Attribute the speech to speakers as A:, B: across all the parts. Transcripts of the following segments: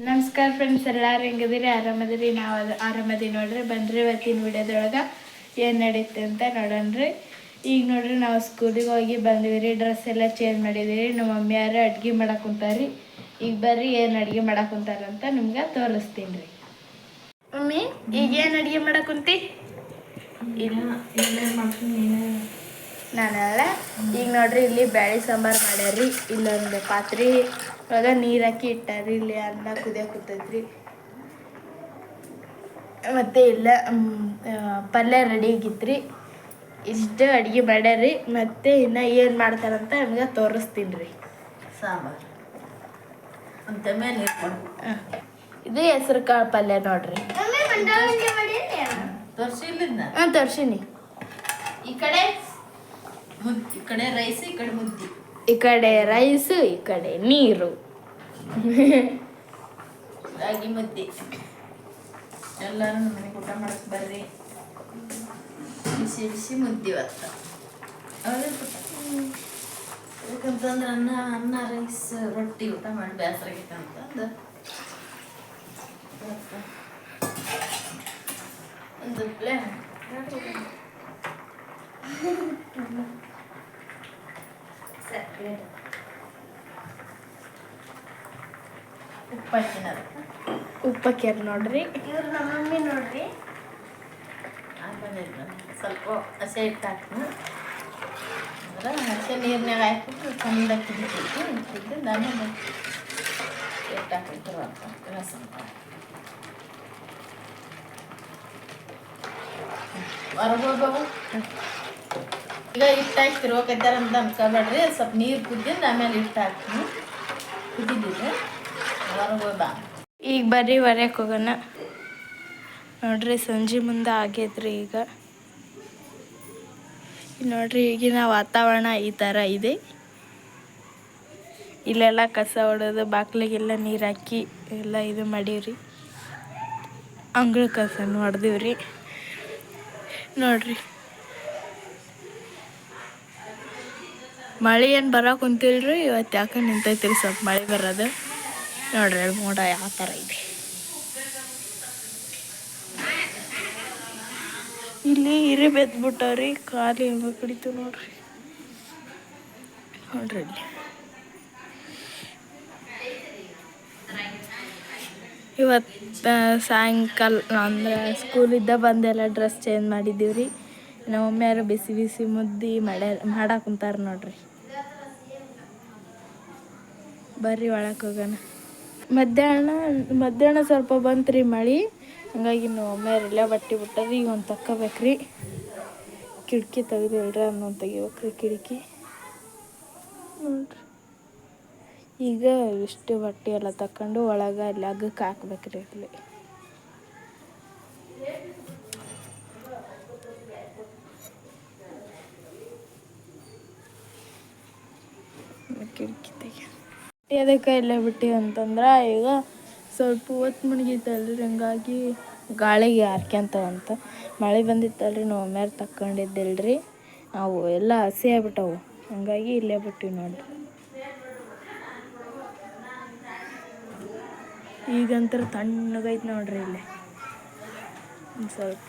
A: ನಮಸ್ಕಾರ ಫ್ರೆಂಡ್ಸ್, ಎಲ್ಲರೂ ಹೆಂಗದಿರಿ? ಆರಾಮದಿರಿ? ನಾವು ಆರಾಮದಿ ನೋಡ್ರಿ. ಬಂದ್ರಿ ಇವತ್ತಿನ ವಿಡಿಯೋದೊಳಗೆ ಏನು ನಡೀತೆ ಅಂತ ನೋಡೋಣ್ರಿ. ಈಗ ನೋಡ್ರಿ ನಾವು ಸ್ಕೂಲಿಗೆ ಹೋಗಿ ಬಂದಿವಿ. ಡ್ರೆಸ್ ಎಲ್ಲ ಚೇಂಜ್ ಮಾಡಿದಿರಿ. ನಮ್ಮ ಮಮ್ಮಿಯಾರು ಅಡ್ಗೆ ಮಾಡಕ್ಕೆ ಕುಂತಾರ್ರಿ. ಈಗ ಬರ್ರಿ ಏನು ಅಡುಗೆ ಮಾಡಕ್ಕೆ ಕುಂತಾರಂತ ನಿಮ್ಗೆ ತೋರಿಸ್ತೀನಿ ರೀ. ಮಮ್ಮಿ, ಈಗ ಏನು ಅಡುಗೆ ಮಾಡಕ್ಕೆ ಕುಂತಿ? ನಾನಲ್ಲ. ಈಗ ನೋಡ್ರಿ ಇಲ್ಲಿ ಬ್ಯಾಳಿ ಸಾಂಬಾರು ಮಾಡ್ಯಾರ್ರಿ. ಇಲ್ಲೊಂದು ಪಾತ್ರೆ ಒಳಗೆ ನೀರು ಹಾಕಿ ಇಟ್ಟಾರಿ. ಇಲ್ಲಿ ಅನ್ನ ಕುದಿಯಕ್ಕೆ ಕೂತೈತ್ರಿ. ಮತ್ತು ಇಲ್ಲ ಪಲ್ಯ ರೆಡಿ ಆಗಿತ್ರಿ. ಇಷ್ಟು ಅಡುಗೆ ಮಾಡ್ಯಾರ್ರಿ. ಮತ್ತು ಇನ್ನು ಏನು ಮಾಡ್ತಾರಂತ ನಮ್ಗೆ ತೋರಿಸ್ತೀನಿ ರೀ.
B: ಸಾಂಬಾರು ಅಂತ ಮೇಲೆ
A: ಇದು ಹೆಸರು ಕಾಳು ಪಲ್ಯ ನೋಡ್ರಿ.
B: ತೋರಿಸಿಲ್ಲ.
A: ಹಾಂ, ತೋರ್ಸಿನಿ.
B: ಈ ಕಡೆ ಈ ಕಡೆ ರೈಸ್, ಈ ಕಡೆ ಮುದ್ದೆ.
A: ಈ ಕಡೆ ರೈಸು, ಈ ಕಡೆ ನೀರು.
B: ರಾಗಿ ಮುದ್ದೆ. ಎಲ್ಲರೂ ನಮ್ಮ ಮನೆಗೆ ಊಟ ಮಾಡಕ್ಕೆ ಬರ್ರಿ. ಬಿಸಿ ಬಿಸಿ ಮುದ್ದೆ ಇವತ್ತು. ಯಾಕಂತಂದ್ರೆ ಅನ್ನ ರೈಸ್ ರೊಟ್ಟಿ ಊಟ ಮಾಡಿ ಬೇಸರ ಆಗೈತೆ ಅಂತಂದು ಒಂದು ಪ್ಲೇನ್ ಉಪ್ಪು ಹಾಕಿನಾರ.
A: ಉಪ್ಪು ಹಾಕ್ಯಾರ ನೋಡ್ರಿ.
B: ಇವ್ರು ನಮ್ಮ ಮಮ್ಮಿ ನೋಡ್ರಿ. ಆಮೇಲೆ ಸ್ವಲ್ಪ ಹಸೆ ಹಿಟ್ಟು ಹಾಕ್ತೀನಿ. ಅಂದ್ರೆ ಹಸೆ ನೀರಿನಾಗ ಹಾಕ್ಬಿಟ್ಟು ಚಂದ ತಿಂದು ಆಮೇಲೆ ಹಿಟ್ಟು ಹಾಕಿರ್ತಾರೆ ಅಂತ ರಸಂ ಹೊರಗೋಗವು. ಈಗ ಹಿಟ್ಟು ಹಾಕಿ ತಿರ್ಬೇಕೈತಾರ ಅಂತ ಅನ್ಕೋಬೇಡ್ರಿ. ಸ್ವಲ್ಪ ನೀರು ಕುದ್ದಿಂದ ಆಮೇಲೆ ಹಿಟ್ಟು ಹಾಕ್ತೀನಿ. ಕುದ್ದಿದ್ದಿದ್ರೆ ಹೊರಗೋಗಿ ಬಾ.
A: ಈಗ ಬರ್ರಿ ಹೊರಕ್ಕೆ ಹೋಗೋಣ. ನೋಡ್ರಿ ಸಂಜೆ ಮುಂದೆ ಆಗೈತ್ರಿ. ಈಗ ನೋಡ್ರಿ ಈಗಿನ ವಾತಾವರಣ ಈ ಥರ ಇದೆ. ಇಲ್ಲೆಲ್ಲ ಕಸ ಹೊಡೆದು ಬಾಗ್ಲಿಗೆಲ್ಲ ನೀರು ಹಾಕಿ ಎಲ್ಲ ಇದು ಮಾಡೀವ್ರಿ. ಅಂಗಳ ಕಸನ ಹೊಡೆದಿವ್ರಿ. ನೋಡ್ರಿ ಮಳೆ ಏನು ಬರೋಕೆ ಕುಂತಿಲ್ರಿ. ಇವತ್ತು ಯಾಕೆ ನಿಂತೈತ್ರಿ ಸ್ವಲ್ಪ ಮಳೆ ಬರೋದು. ನೋಡ್ರಿ ಮೋಡ ಯಾವ ಥರ ಇದೆ. ಇಲ್ಲಿ ಹಿರಿ ಬೆದ್ಬಿಟ್ಟವ್ರಿ. ಖಾಲಿ ಹೆಂಗ ಕಡಿತು ನೋಡ್ರಿ. ನೋಡ್ರಿ ಇಲ್ಲಿ ಇವತ್ತು ಸಾಯಂಕಾಲ ಅಂದ್ರೆ ಸ್ಕೂಲಿದ್ದ ಬಂದೆಲ್ಲ ಡ್ರೆಸ್ ಚೇಂಜ್ ಮಾಡಿದ್ದೀವ್ರಿ. ನಮ್ಮ ಮಮ್ಮಿಯಾರು ಬಿಸಿ ಬಿಸಿ ಮುದ್ದೆ ಮಾಡಕ್ಕೆ ಕುಂತಾರೆ ನೋಡ್ರಿ. ಬರ್ರಿ ಒಳಕ್ಕೆ ಹೋಗೋಣ. ಮಧ್ಯಾಹ್ನ ಸ್ವಲ್ಪ ಬಂತ್ರಿ ಮಳೆ. ಹಂಗಾಗಿ ನಾವು ಮಮ್ಮಿಯಾರೆಲ್ಲ ಬಟ್ಟೆ ಬಿಟ್ಟಾರಿ. ಈಗ ಒಂದು ತಕ್ಕೋಬೇಕ್ರಿ. ಕಿಟಕಿ ತೆಗ್ದಿಲ್ರಿ, ಅನ್ನೊಂದು ತೆಗಿಬೇಕ್ರಿ ಕಿಟಕಿ. ನೋಡ್ರಿ ಈಗ ಇಷ್ಟು ಬಟ್ಟೆ ಎಲ್ಲ ತಕೊಂಡು ಒಳಗೆ ಅಲ್ಲಿ ಹಗ್ಗಕ್ಕೆ ಹಾಕ್ಬೇಕ್ರಿ. ಅಲ್ಲಿ ಕಿಟಕಿ ತೆಗಿ. ಅದಕ್ಕೆ ಎಲ್ಲ ಬಿಟ್ಟು ಅಂತಂದ್ರೆ ಈಗ ಸ್ವಲ್ಪ ಹೊತ್ತು ಮುಣಗಿತ್ತಲ್ರಿ. ಹಂಗಾಗಿ ಗಾಳಿಗೆ ಹಾರ್ಕ್ಯಂತವಂತ ಮಳೆ ಬಂದಿತ್ತಲ್ರಿ. ನಾವು ಮೇಲೆ ತಕ್ಕೊಂಡಿದ್ದಿಲ್ರಿ. ಅವು ಎಲ್ಲ ಹಸಿ ಆಗ್ಬಿಟ್ಟವು. ಹಂಗಾಗಿ ಇಲ್ಲೇ ಬಿಟ್ಟಿವಿ ನೋಡ್ರಿ. ಈಗಂತರ ತಣ್ಣಗೈತೆ ನೋಡ್ರಿ. ಇಲ್ಲಿ ಒಂದು ಸ್ವಲ್ಪ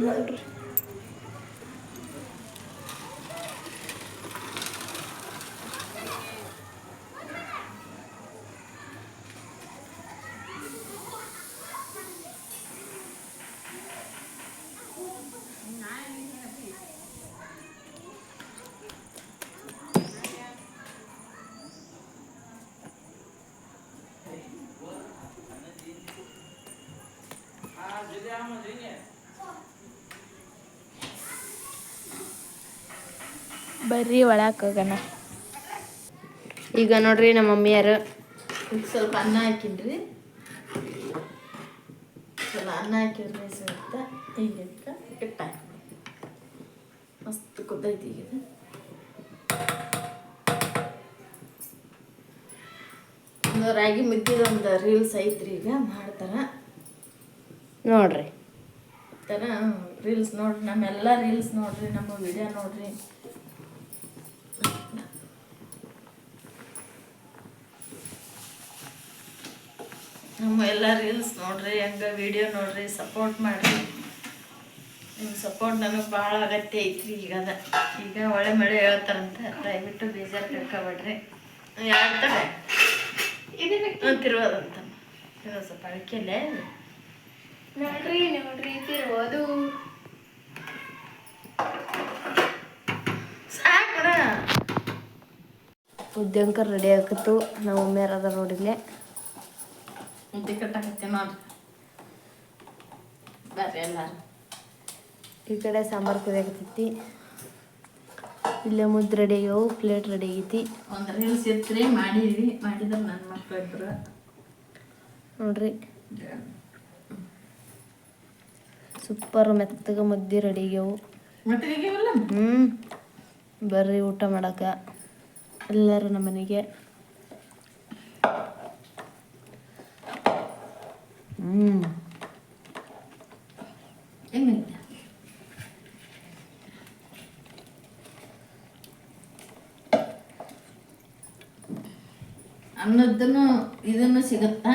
A: ನೋಡ್ರಿ. ಬರ್ರಿ ಒಳಕ್ಕೆ ಹೋಗೋಣ. ಈಗ ನೋಡ್ರಿ ನಮ್ಮ ಮಮ್ಮಿಯಾರು
B: ಸ್ವಲ್ಪ ಅನ್ನ ಹಾಕಿನ್ರಿ. ಸ್ವಲ್ಪ ಅನ್ನ ಹಾಕಿದ್ರೆ ಸ್ವಲ್ಪ ಈಗ ಹಿಟ್ಟು ಹಾಕಿ ಮಸ್ತ್ ಕುದ್ದೈತಿ. ಈಗ ಒಂದು ರಾಗಿ ಮುದ್ದಿದ ಒಂದು ರೀಲ್ಸ್ ಐತ್ರಿ. ಈಗ ಮಾಡ್ತಾರ ನೋಡ್ರಿ. ಥರ ರೀಲ್ಸ್ ನೋಡ್ರಿ, ನಮ್ಮೆಲ್ಲ ರೀಲ್ಸ್ ನೋಡ್ರಿ, ನಮ್ಮ ವಿಡಿಯೋ ನೋಡ್ರಿ. ನಮ್ಮ ಎಲ್ಲ ರೀಲ್ಸ್ ನೋಡ್ರಿ, ಹಂಗೆ ವಿಡಿಯೋ ನೋಡ್ರಿ, ಸಪೋರ್ಟ್ ಮಾಡಿರಿ. ನಿಮ್ಮ ಸಪೋರ್ಟ್ ನನಗೆ ಭಾಳ ಅಗತ್ಯ ಐತ್ರಿ. ಈಗ ಒಳ್ಳೆ ಮಳೆ ಹೇಳ್ತಾರಂತ, ದಯವಿಟ್ಟು ಬೇಜಾರು ತಿಳ್ಕೊಬೇಡ್ರಿ. ಯಾಡ್ತಾರೆ ತಿರುವುದಂತ ಇನ್ನೊಂದು ಸ್ವಲ್ಪ ಅಡಿಕೆಯಲ್ಲೇ
A: ನೋಡ್ರಿ ತಿರುವುದು
B: ಸಾಕಣ.
C: ಉದ್ಯಂಕರ್ ರೆಡಿ ಆಗಿತ್ತು. ನಾವು ಒಮ್ಮೆಯಾರ ಅದ ನೋಡಿಲ್ಲೇ
B: ಮುದ್ದೆ ಕಟ್ಟಾಕತ್ತೀವಿ ನೋಡ್ರಿ. ಬರ್ರಿ ಎಲ್ಲಾರು.
C: ಈ ಕಡೆ ಸಾಂಬಾರು ಕುದಿಯಾಕತ್ತೈತಿ. ಇಲ್ಲೇ ಮುದ್ದೆ ರೆಡಿ ಆಗ್ಯಾವು, ಪ್ಲೇಟ್ ರೆಡಿ ಆಗೈತಿ.
B: ಒಂದು ರೀಲ್ಸ್ ಇರ್ತೀರಿ ಮಾಡಿದ್ವಿ, ಮಾಡಿದ್ರೆ ನನ್ನ ಮಕ್ಳು ಇಬ್ಬರು
C: ನೋಡ್ರಿ ಸೂಪರ್ ಮೆತ್ತಗೆ ಮುದ್ದೆ ರೆಡಿ ಆಗ್ಯಾವು.
B: ಮಟ್ಟಿಗೆಲ್ಲ
C: ಬರ್ರಿ ಊಟ ಮಾಡಕ ಎಲ್ಲರೂ ನಮ್ಮ ಮನೆಗೆ.
B: ಹೆಂಗೈತೆ ಅನ್ನದನ್ನು ಇದನ್ನು ಸಿಗುತ್ತಾ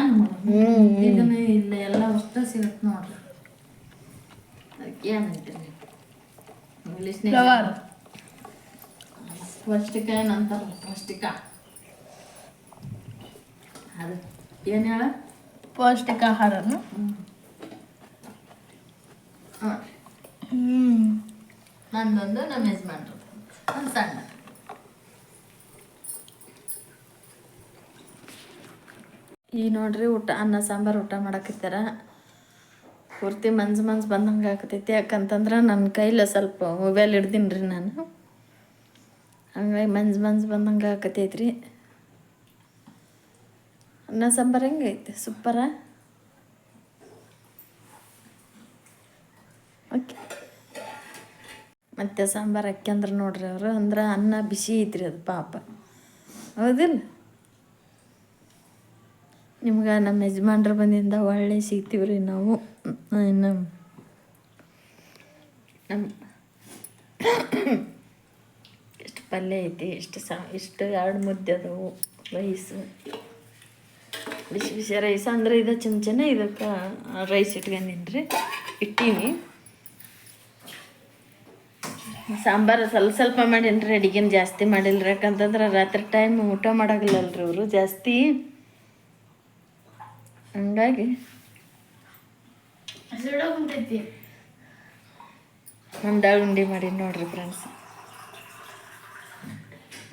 B: ಇದನ್ನು ಇಲ್ಲ ಎಲ್ಲ ಅಷ್ಟು ಸಿಗುತ್ತೆ ನೋಡ್ರಿ. ಅದಕ್ಕೆ ಏನಂತೀರಿ ಇಂಗ್ಲೀಷ್ನಾಗ ಪೌಷ್ಟಿಕ ಏನಂತಾರ, ಪೌಷ್ಟಿಕ ಅದು ಏನು ಹೇಳ
A: ಪೌಷ್ಟಿಕ ಆಹಾರನು.
B: ನಂದೊಂದು ನಮ್ಮ ಯಜಮಾನ್ರು ಒಂದು ಸಣ್ಣ. ಈಗ ನೋಡ್ರಿ ಊಟ ಅನ್ನ ಸಾಂಬಾರು ಊಟ ಮಾಡಕತ್ತಾರ. ಪೂರ್ತಿ ಮನ್ಸು ಬಂದಂಗೆ ಆಕತೈತಿ. ಯಾಕಂತಂದ್ರೆ ನನ್ನ ಕೈಲಿ ಸ್ವಲ್ಪ ಮೊಬೈಲ್ ಹಿಡ್ದೀನಿ ರೀ ನಾನು, ಹಂಗಾಗಿ ಮನ್ಸು ಬಂದಂಗೆ ಆಕತೈತ್ರಿ. ಅನ್ನ ಸಾಂಬಾರು ಹೆಂಗೈತೆ? ಸೂಪರ. ಓಕೆ. ಮತ್ತೆ ಸಾಂಬಾರು ಹಾಕ್ಯಂದ್ರೆ ನೋಡ್ರಿ ಅವರು ಅಂದ್ರೆ ಅನ್ನ ಬಿಸಿ ಐತ್ರಿ ಅದು ಪಾಪ, ಹೌದಿಲ್ಲ? ನಿಮ್ಗೆ ನಮ್ಮ ಯಜಮಾನ್ರ ಬಂದಿಂದ ಒಳ್ಳೆ ಸಿಗ್ತೀವ್ರಿ ನಾವು. ಇನ್ನು ನಮ್ಮ ಎಷ್ಟು ಪಲ್ಯ ಐತಿ, ಇಷ್ಟು 2 ಮುದ್ದೆ ಅದಾವು, ರೈಸು ಬಿಸಿ ರೈಸ್ ಅಂದ್ರೆ ಇದು ಚಮಚನೆ ಇದಕ್ಕೆ ರೈಸ್ ಇಟ್ಕೊಂಡಿನ್ರಿ, ಇಟ್ಟೀನಿ. ಸಾಂಬಾರು ಸ್ವಲ್ಪ ಮಾಡೀನಿ, ಅಡಿಗೆನ ಜಾಸ್ತಿ ಮಾಡಿಲ್ರಿ. ಯಾಕಂತಂದ್ರೆ ರಾತ್ರಿ ಟೈಮ್ ಊಟ ಮಾಡೋಗಿಲ್ಲಲ್ರಿ ಅವರು ಜಾಸ್ತಿ, ಹಂಗಾಗಿ ಮಂಡಾಳು ಉಂಡೆ ಮಾಡೀನಿ ನೋಡ್ರಿ ಫ್ರೆಂಡ್ಸ್.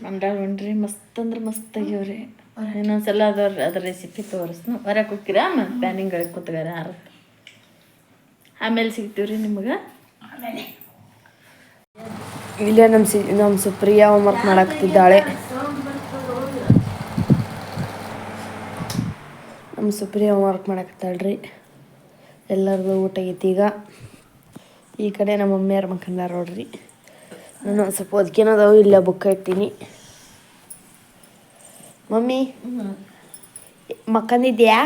B: ಮಂಡಾಳು ಉಂಡ್ರಿ ಮಸ್ತ್ ಅಂದ್ರೆ ಮಸ್ತ್ ಆಗ್ಯಾವ್ರಿ. ಇನ್ನೊಂದ್ಸಲ ಅದ್ರ ರೆಸಿಪಿ ತೋರಿಸ್ನು. ಹೊರಗೆ ಹೋಗ್ತೀರಾ ಮತ್ತು ಪ್ಯಾನಿಂಗ್ ಕೂತ್ಗಾರ ಆರಕ್ಕೆ, ಆಮೇಲೆ ಸಿಗ್ತೀವ್ರಿ ನಿಮ್ಗೆ.
C: ಇಲ್ಲೇ ನಮ್ಮ ಸುಪ್ರಿಯಾ ಹೋಮ್ವರ್ಕ್ ಮಾಡಾಕತ್ತಿದ್ದಾಳೆ. ನಮ್ಮ ಸುಪ್ರಿಯಾ ಹೋಮ್ವರ್ಕ್ ಮಾಡಾಕತ್ತಾಳ್ರಿ. ಎಲ್ಲರದು ಊಟ ಆಗೈತಿ ಈಗ. ಈ ಕಡೆ ನಮ್ಮ ಮಮ್ಮಿಯವ್ರ ಮಕ್ಕಂದಾರ ನೋಡ್ರಿ. ನಾನು ಒಂದು ಸ್ವಲ್ಪ ಓದ್ಕೊಳೋದವು ಇಲ್ಲ ಬುಕ್ ಇಟ್ಟೀನಿ. ಮಮ್ಮಿ ಮಕ್ಕಂದಿದ್ಯಾ?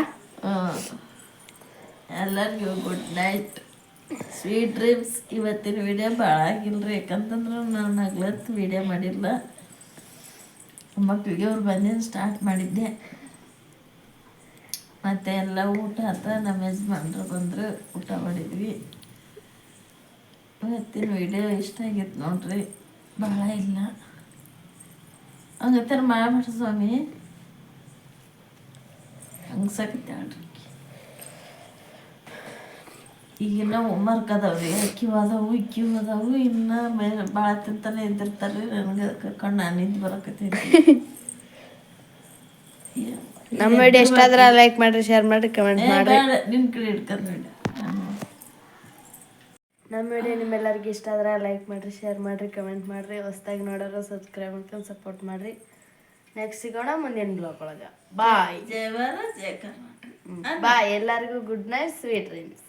B: ಎಲ್ಲರಿಗೂ ಗುಡ್ ನೈಟ್, ಸ್ವೀಟ್ ಡ್ರೀಮ್ಸ್. ಇವತ್ತಿನ ವಿಡಿಯೋ ಭಾಳ ಆಗಿಲ್ರಿ, ಯಾಕಂತಂದ್ರೆ ನಾನು ಹಗ್ಲತ್ತು ವಿಡಿಯೋ ಮಾಡಿಲ್ಲ. ಮಕ್ಕಳಿಗೆ ಅವ್ರು ಬಂದಿದ್ದು ಸ್ಟಾರ್ಟ್ ಮಾಡಿದ್ದೆ. ಮತ್ತು ಎಲ್ಲ ಊಟ ಆತ, ನಮ್ಮ ಯಜಮಾನ್ರು ಬಂದರು, ಊಟ ಮಾಡಿದ್ವಿ. ಇವತ್ತಿನ ವಿಡಿಯೋ ಇಷ್ಟ ಆಗೈತೆ ನೋಡ್ರಿ, ಭಾಳ ಇಲ್ಲ. ಹಂಗತ್ತರ ಮಾಡ್ಬಿಟ್ರಿ ಸ್ವಾಮಿ, ಹಂಗೆ ಸಾಕತ್ತೇಳ್ರಿ. ಈಗಿನ್ನ ಹೋಮ್ವರ್ಕ್ ಅದಾವ್ರಿ, ಅಕ್ಕಿವು ಅದಾವು ಇನ್ನು ಭಾಳ ತಿಂತಾನೆ ಇದ್ದಿರ್ತಾರೆ. ನನಗೆ ಕಣ್ಣು ನಿಂತು ಬರಕತ್ತೈತಿ.
C: ನಮ್ಮ ವಿಡಿಯೋ ಇಷ್ಟ ಆದ್ರೆ ಲೈಕ್ ಮಾಡಿರಿ, ಶೇರ್ ಮಾಡಿರಿ, ಕಮೆಂಟ್ ಮಾಡಿರಿ.
B: ನಿಮ್ಮ ಕಡೆ ಇಟ್ಕೊಂಡು
C: ನಮ್ಮ ವಿಡಿಯೋ ನಿಮ್ಮೆಲ್ಲರಿಗೂ ಇಷ್ಟ ಆದ್ರೆ ಲೈಕ್ ಮಾಡಿರಿ, ಶೇರ್ ಮಾಡಿರಿ, ಕಮೆಂಟ್ ಮಾಡಿರಿ. ಹೊಸ್ದಾಗಿ ನೋಡೋರು ಸಬ್ಸ್ಕ್ರೈಬ್ ಮಾಡ್ಕೊಂಡು ಸಪೋರ್ಟ್ ಮಾಡಿರಿ. ನೆಕ್ಸ್ಟ್ ಸಿಗೋಣ ಮುಂದಿನ ಬ್ಲಾಗ್ ಒಳಗೆ. ಬಾಯ್.
B: ಜಯ ಭಾರತ್, ಜಯ ಕರ್ನಾಟಕ.
C: ಬಾಯ್. ಎಲ್ಲರಿಗೂ ಗುಡ್ ನೈಟ್, ಸ್ವೀಟ್ ಡ್ರೀಮ್ಸ್.